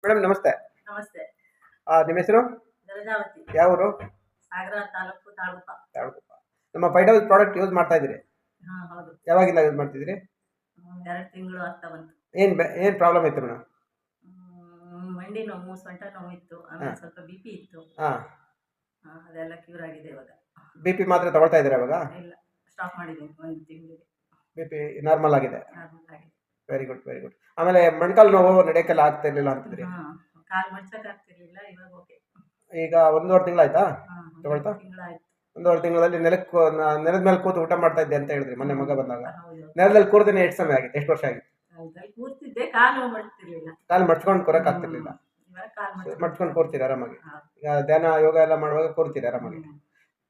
Madam ನಮಸ್ತೆ. ನಮಸ್ತೆ. ನಿಮ್ಮ ಹೆಸರು? ಗರಜಾವತಿ. ಯಾವ ಊರು? ಸಾಗರ ತಾಲೂಕು ತಾಳಗುಪ್ಪ. ತಾಳಗುಪ್ಪ. ನಮ್ಮ ಫೈಡಲ್ ಪ್ರಾಡಕ್ಟ್ ಯೂಸ್ ಮಾಡ್ತಾ ಇದ್ದೀರಿ? ಹೌದು. ಯಾವಾಗಿಂದ ಯೂಸ್ ಮಾಡ್ತಿದ್ದೀರಿ? 2 ತಿಂಗಳು ಆಗ್ತಾ ಬಂತು. ಏನು ಪ್ರಾಬ್ಲಮ್ ಇತ್ತು ಮೇಡಮ್? ಮಂಡಿ ನೋವು, ಸೊಂಟ ನೋವಿತ್ತು. ಆಮೇಲೆ ಸ್ವಲ್ಪ ಬಿಪಿ ಇತ್ತು. ಹಾಂ. ಅದೆಲ್ಲ ಕ್ಯೂರ್ ಆಗಿದೆ ಇವಾಗ. ಬಿ ಪಿ ಮಾತ್ರೆ ತಗೊಳ್ತಾ ಇದ್ದೀರಾ ಇವಾಗ? ಇಲ್ಲ, ಸ್ಟಾಪ್ ಮಾಡಿದ್ದೀನಿ 1 ತಿಂಗಳಿಗೆ. ಬಿ ಪಿ ನಾರ್ಮಲ್ ಆಗಿದೆ. ನಾರ್ಮಲ್ ಆಗಿದೆ. Very good, very good. ಆಮೇಲೆ ಮೊಣಕಾಲು ನೋವು ನಡೆಯೋಕ್ಕೆಲ್ಲ ಆಗ್ತಾ ಇರಲಿಲ್ಲ ಅಂತಿದ್ರಿ? ಕಾಲು ಮಡ್ಚಕ್ ಆಗ್ತಿರ್ಲಿಲ್ಲ, ಇವಾಗ ಓಕೆ. ಈಗ 1.5 ತಿಂಗಳಾಯ್ತಾ ತಗೊಳ್ತಾ? ತಿಂಗಳಾಯ್ತು. 1.5 ತಿಂಗಳಲ್ಲಿ ನೆಲದ ಮೇಲೆ ಕೂತು ಊಟ ಮಾಡ್ತಾ ಇದ್ದೆ ಅಂತ ಹೇಳಿದ್ರಿ ಮೊನ್ನೆ ಮಗ ಬಂದಾಗ. ಹೌದು. ನೆಲದಲ್ಲಿ ಕೂರ್ದೇನೆ ಎಷ್ಟು ಸಮಯ ಆಗಿತ್ತು? ಎಷ್ಟು ವರ್ಷ ಆಗಿತ್ತು? ನೆಲದಲ್ಲಿ ಕೂರ್ತಿದ್ದೆ, ಕಾಲು ಮಡ್ತಿರ್ಲಿಲ್ಲ. ಕಾಲು ಮಡ್ಚ್ಕೊಂಡು ಕೂರಕ್ಕೆ ಆಗ್ತಿರ್ಲಿಲ್ಲ. ಇವಾಗ ಕಾಲು ಮಡ್ಚ್ಕೊಂಡು ಕೂರ್ತೀರಿ ಆರಾಮಾಗಿ? ಹೌದು. ಈಗ ಧ್ಯಾನ ಯೋಗ ಎಲ್ಲ ಮಾಡುವಾಗ ಕೂರ್ತೀರಿ ಆರಾಮಾಗಿ?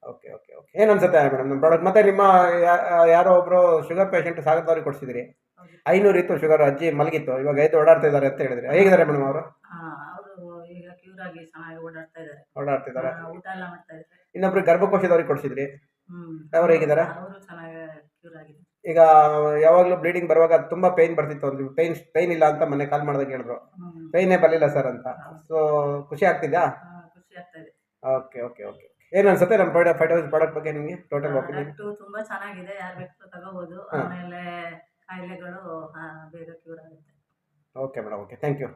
Okay, okay, okay. ಏನು ಅನ್ಸುತ್ತೆ ಮೇಡಮ್ ನಮ್ಮ ಪ್ರಾಡಕ್ಟ್? ಮತ್ತೆ ನಿಮ್ಮ ಯಾರೋ ಒಬ್ಬರು ಶುಗರ್ ಪೇಷಂಟ್ ಸಾಗರದವ್ರಿಗೆ ಕೊಡಿಸಿದಿರಿ. 500 ಇತ್ತು ಶುಗರ್, ಅಜ್ಜಿ ಮಲಗಿತ್ತು, ಇವಾಗ 5 ಓಡಾಡ್ತಾ ಇದ್ದಾರೆ ಅಂತ ಹೇಳಿದ್ರಿ. ಹೇಗಿದ್ದಾರೆ ಮೇಡಮ್ ಅವರು? ಅವರು ಈಗ ಕ್ಯೂರ್ ಆಗಿ ಚೆನ್ನಾಗಿ ಓಡಾಡ್ತಾ ಇದ್ದಾರೆ. ಓಡಾಡ್ತಿದ್ದಾರೆ. ಊಟ ಎಲ್ಲ ಮಾಡ್ತಾ ಇದ್ದಾರೆ. ಇನ್ನೊಬ್ರು ಗರ್ಭಕೋಶದವ್ರಿಗೆ ಕೊಡಿಸಿದ್ರಿ, ಅವ್ರು ಹೇಗಿದ್ದಾರೆ? ಅವರು ಚೆನ್ನಾಗಿ ಕ್ಯೂರ್ ಆಗಿದೆ. ಈಗ ಯಾವಾಗಲೂ ಬ್ಲೀಡಿಂಗ್ ಬರುವಾಗ ತುಂಬ ಪೇಯ್ನ್ ಬರ್ತಿತ್ತು ಒಂದು ಪೇಯ್ನ್ ಇಲ್ಲ ಅಂತ ಮೊನ್ನೆ ಕಾಲ್ ಮಾಡಿದಾಗ ಹೇಳಿದ್ರು. ಪೇಯ್ನೇ ಬರಲಿಲ್ಲ ಸರ್ ಅಂತ. ಸೊ ಖುಷಿ ಆಗ್ತಿದ್ಯಾ? ಖುಷಿ ಆಗ್ತಾ ಇದೆ. Okay, okay, okay. ಏನು ಅನ್ಸುತ್ತೆ ನಮ್ಮ ಪ್ರಾಡಕ್ಟ್ ಬಗ್ಗೆ ನಿಮಗೆ ಟೋಟಲ್ ಒಪಿನಿಯನ್? ತುಂಬಾ ಚೆನ್ನಾಗಿದೆ, ಯಾರು ಬೇಕಾದ್ರೂ ತಗೋಬಹುದು. ಆಮೇಲೆ ಕಾಯಿಲೆಗಳು ಬೇಗ ಕ್ಯೂರ್ ಆಗುತ್ತೆ. Okay madam, okay. Thank you.